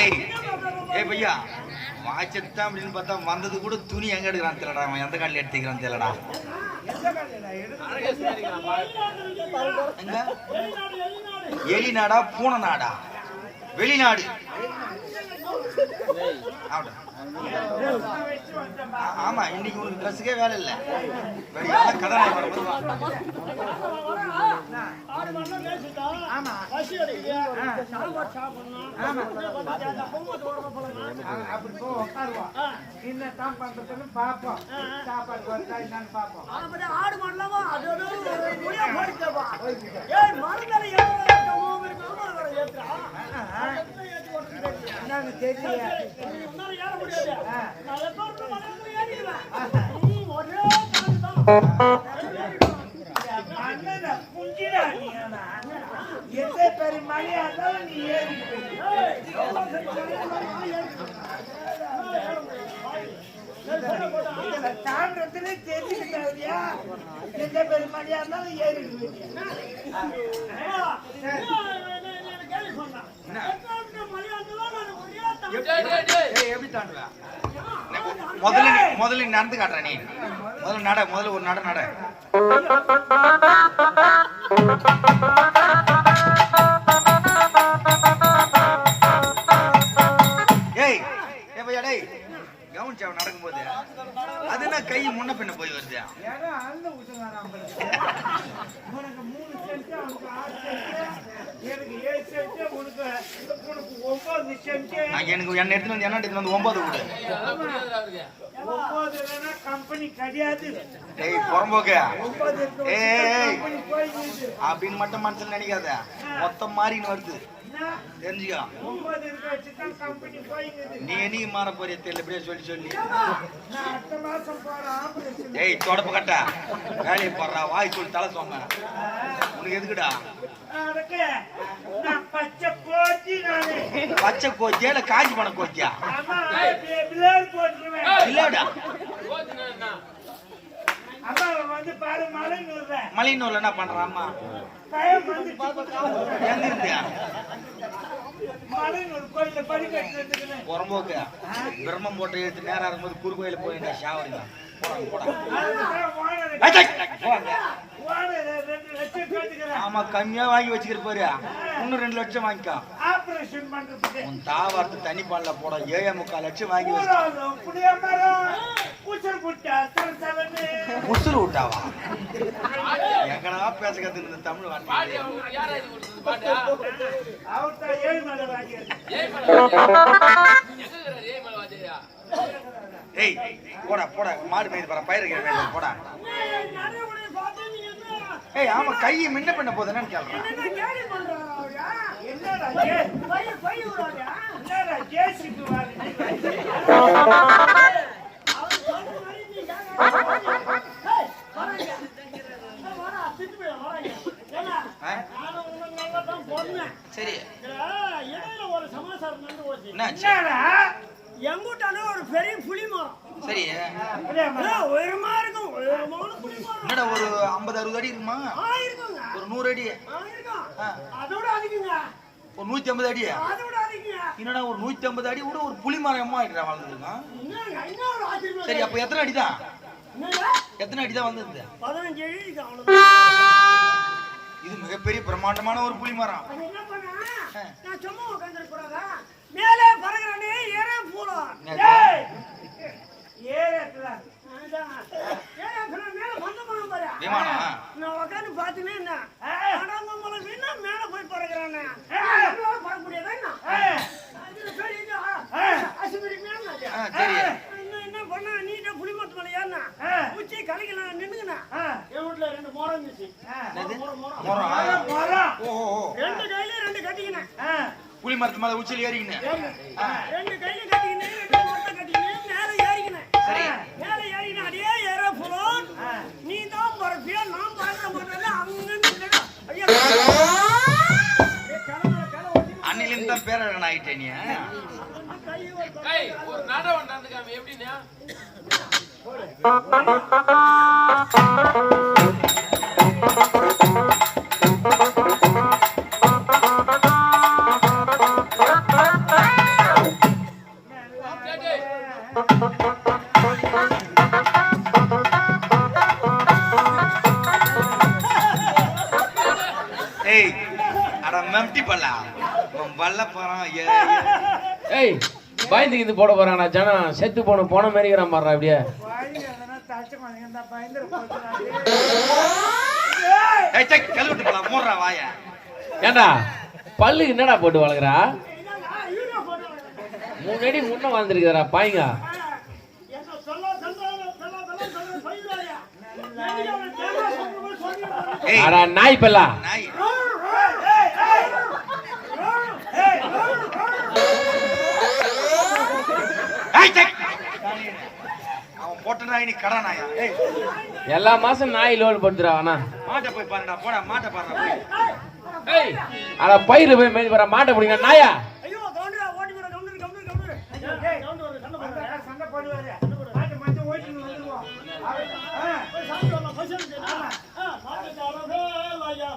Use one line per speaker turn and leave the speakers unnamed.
ஏய் ஏய் பையா வாட்சத்தான் அப்படின்னு பார்த்தா வந்தது கூட துணி எங்க எடுக்கிறான் தெரியலடா, அவன் எந்த காலில் எடுத்துக்கிறான் தெரியலடா. எங்க எலிநாடா பூனை நாடா? வெளிநாடு. ஆமா, இன்னைக்கு உனக்கு ட்ரெஸ்ஸுக்கே வேலை இல்லை. வெளியால கடன்
ஆடு மாடலாமா எந்த பெரிய மழையாதான் நீ ஏறி தாண்டத்திலே தெரிஞ்சுக்கிட்டாரியா? எந்த பெரிய மழையா இருந்தாலும் ஏறி
எப்படி தாண்டுவ? முதல்ல நடந்து காட்டுற நீ. முதல்ல நட, முதல்ல ஒரு நட. ஏய் ஏப்பையா டேய், கவனிச்சா நடக்கும்போது அது என்ன கை முன்ன பின்ன போய் வருது? எனக்கு என்ன எடுத்துட்டு வந்து என்ன எடுத்துட்டு வந்து 9 விடு.
கம்பெனி கிடையாது
புறம்போக்கு அப்படின்னு மட்டும் மனசுல நினைக்காத, மொத்தம் மாறின்னு வருது தெரிஞ்சுக்கா. நீ என்னைக்கு மாற போறிய தெரியல, எப்படியா சொல்லி ஏய் தொடப்பு கட்ட வேலையை போடுறா, வாய் சொல்லி தலை சொன்ன உனக்கு எதுக்குடா? பச்சை கோச்சியா இல்ல காஞ்சி பண கோச்சியா? இல்லடா மலைநூர்ல என்ன பண்றான் அம்மா? எங்க இருந்தியா புறம்போக்கு பிரம்மம் போட்ட எடுத்து நேரம் இருக்கும்போது குறுக்கோயில போயிருந்தா ஷாவரிங்க ஆமா, கம்மியா வாங்கி வச்சுக்கிற பாரு, இன்னும் 2 லட்சம் வாங்கிக்கோ. உன் தாவாரத்து தனி பால்ல போட 7.25 லட்சம் வாங்கி முசுறு விட்டாவா? எங்கடா பேச கத்துக்கிற தமிழ் வார்த்தை? ஏய் போடா போடா, மாடு மேய்து போற பயிர் போடா. ஏய் ஆமா, கையை முன்ன பண்ண போது என்னன்னு கேள்றேன். சரி
ஒரு சமாசாரம்
எங்கூட்டான
ஒரு பெரிய புலி மரம்.
சரி
உயரமா இருக்கும்,
என்னடா ஒரு 50-60 அடி இருக்குமா? ஒரு 100 அடி
அதோட அதிகங்க.
ஒரு 150 அடி
அதோட அதிகங்க.
என்னடா ஒரு 150 அடி கூட ஒரு புலி மரம் அம்மா ஆயிடுறா வளர்ந்துருக்கா? சரி அப்ப எத்தனை அடி தான்? எத்தனை அடி தான் வந்தது?
15 அடி.
இது மிகப்பெரிய பிரம்மாண்டமான ஒரு புலி மரம்.
என்ன பண்ண, நான் சும்மா உட்கார்ந்து கூடாதா? மேலே பறக்குறானே ஏற போலாம். ஏறல மேல வந்தமான பாரு
விமானம்.
நான் உட்கார்ந்து பார்த்தேனே, என்ன அடங்க மலை வீணா மேல போய் பறக்குறானே. பறக்க முடியாதா என்ன? அசுபரி மேல
சரி
என்ன பண்ண, நீட்டா புலிமரத்து மேல ஏறினா உச்சி கலைக்கலாம் நின்னுங்கண்ணா. என் வீட்டுல 2 மரம் இருந்துச்சு. 2 கையில 2 கட்டிக்கினேன்.
புலி மரத்து மேல உச்சில ஏறிக்கினேன்.
2 கையில கட்டிக்கினேன், 2 மரத்தை கட்டிக்கினேன், மேல ஏறிக்கினேன்.
சரி
மேல ஏறினா அடியே ஏற போறோம். நீ தான் பறப்பியா, நான் பறக்க மாட்டேன். அங்க ஐயா
அன்னிலிருந்து தான் பேரன் ஆயிட்டே நீ.
ஒரு நட வந்தாந்துக்காம எப்படின்னா
அட மெம்டி பல்லா வல்ல போறான்
ஏய் பயந்துக்கு இது போட போறாங்கடா ஜனம் செத்து போன மாதிரி இருக்கிறான் பாடுறா அப்படியே
கழுவிட்டு போலாம் மூடுறா வாய
ஏண்டா பல்லுக்கு என்னடா போட்டு வளர்க்குறா முன்னாடி முன்ன வாழ்ந்துருக்குறா பாய்ங்க அடா நாய் பல்லா
நாய் அவன் போட்டா இனி கடை நாயா
எல்லா மாசம் நாய் லோல் படுத்துறா அண்ணா
மாட்டை போய் பாருடா போடா மாட்டை பாருடா போய்
ஏய் அட பயிர்ல போய் மேய்ச்சி போற மாட்டை பிடிங்க நாயா
ஐயோ கவுண்டரா ஓடி போற கவுண்டர் ஏய் கவுண்டர் வர சண்டை போடுறாரு சண்டை போடுவாரு மாட்டை மஞ்ச ஓடி வந்துருவோம் போய் சண்டை வரலாம் பசங்க மாட்டை சாரவே லாயா